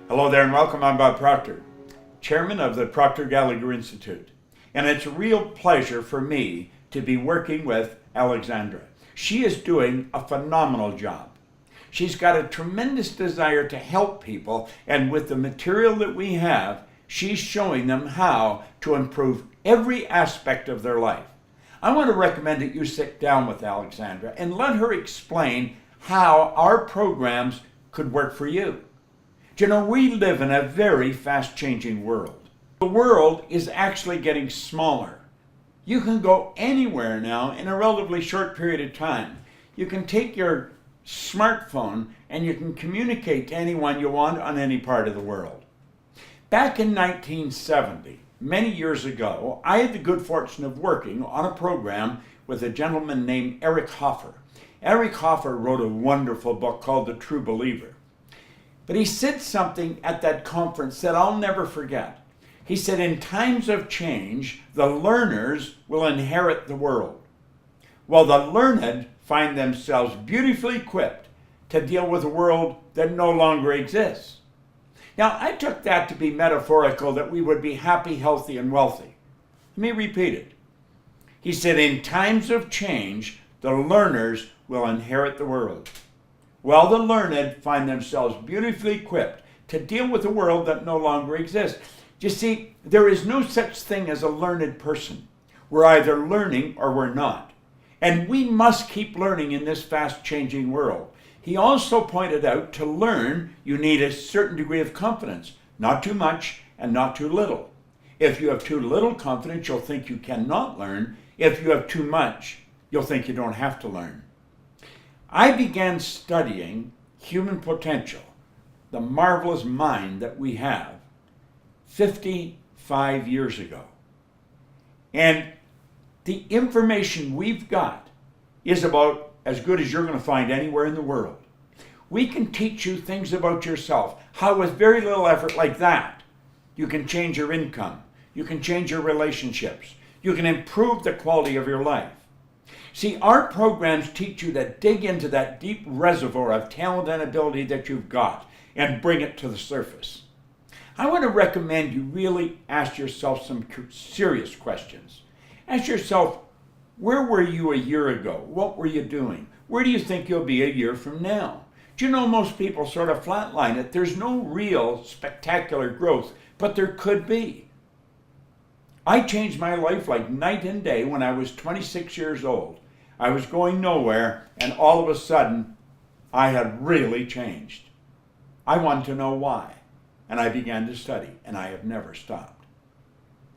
Hello there and welcome. I'm Bob Proctor, Chairman of the Proctor Gallagher Institute. And it's a real pleasure for me to be working with Aleksandra. She is doing a phenomenal job. She's got a tremendous desire to help people, and with the material that we have, she's showing them how to improve every aspect of their life. I want to recommend that you sit down with Aleksandra and let her explain how our programs could work for you. Do you know, we live in a very fast-changing world. The world is actually getting smaller. You can go anywhere now in a relatively short period of time. You can take your smartphone and you can communicate to anyone you want on any part of the world. Back in 1970, many years ago, I had the good fortune of working on a program with a gentleman named Eric Hoffer. Eric Hoffer wrote a wonderful book called The True Believer. But he said something at that conference that I'll never forget. He said, in times of change, the learners will inherit the world, while the learned find themselves beautifully equipped to deal with a world that no longer exists. Now, I took that to be metaphorical, that we would be happy, healthy, and wealthy. Let me repeat it. He said, in times of change, the learners will inherit the world, while the learned find themselves beautifully equipped to deal with a world that no longer exists. You see, there is no such thing as a learned person. We're either learning or we're not. And we must keep learning in this fast-changing world. He also pointed out to learn, you need a certain degree of confidence, not too much and not too little. If you have too little confidence, you'll think you cannot learn. If you have too much, you'll think you don't have to learn. I began studying human potential, the marvelous mind that we have, 55 years ago. And the information we've got is about as good as you're going to find anywhere in the world. We can teach you things about yourself, how with very little effort like that, you can change your income, you can change your relationships, you can improve the quality of your life. See, our programs teach you to dig into that deep reservoir of talent and ability that you've got and bring it to the surface. I want to recommend you really ask yourself some serious questions. Ask yourself, where were you a year ago? What were you doing? Where do you think you'll be a year from now? Do you know most people sort of flatline it? There's no real spectacular growth, but there could be. I changed my life like night and day when I was 26 years old. I was going nowhere, and all of a sudden, I had really changed. I wanted to know why, and I began to study, and I have never stopped.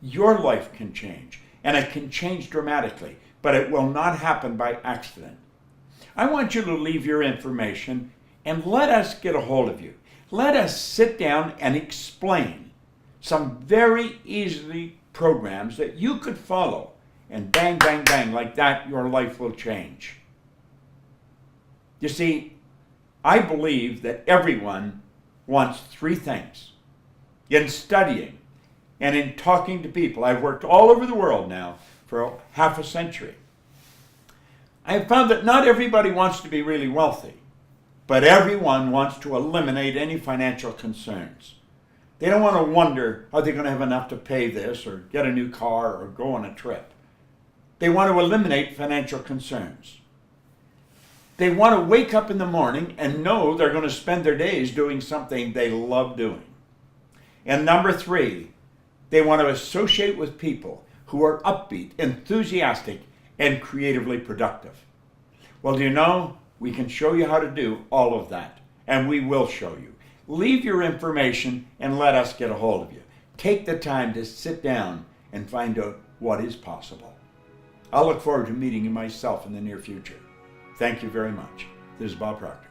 Your life can change, and it can change dramatically, but it will not happen by accident. I want you to leave your information, and let us get a hold of you. Let us sit down and explain some very easy programs that you could follow, and bang, bang, bang, like that, your life will change. You see, I believe that everyone wants three things. In studying and in talking to people, I've worked all over the world now for half a century. I have found that not everybody wants to be really wealthy, but everyone wants to eliminate any financial concerns. They don't want to wonder, are they going to have enough to pay this or get a new car or go on a trip? They want to eliminate financial concerns. They want to wake up in the morning and know they're going to spend their days doing something they love doing. And number three, they want to associate with people who are upbeat, enthusiastic, and creatively productive. Well, do you know, we can show you how to do all of that, and we will show you. Leave your information and let us get a hold of you. Take the time to sit down and find out what is possible. I'll look forward to meeting you myself in the near future. Thank you very much. This is Bob Proctor.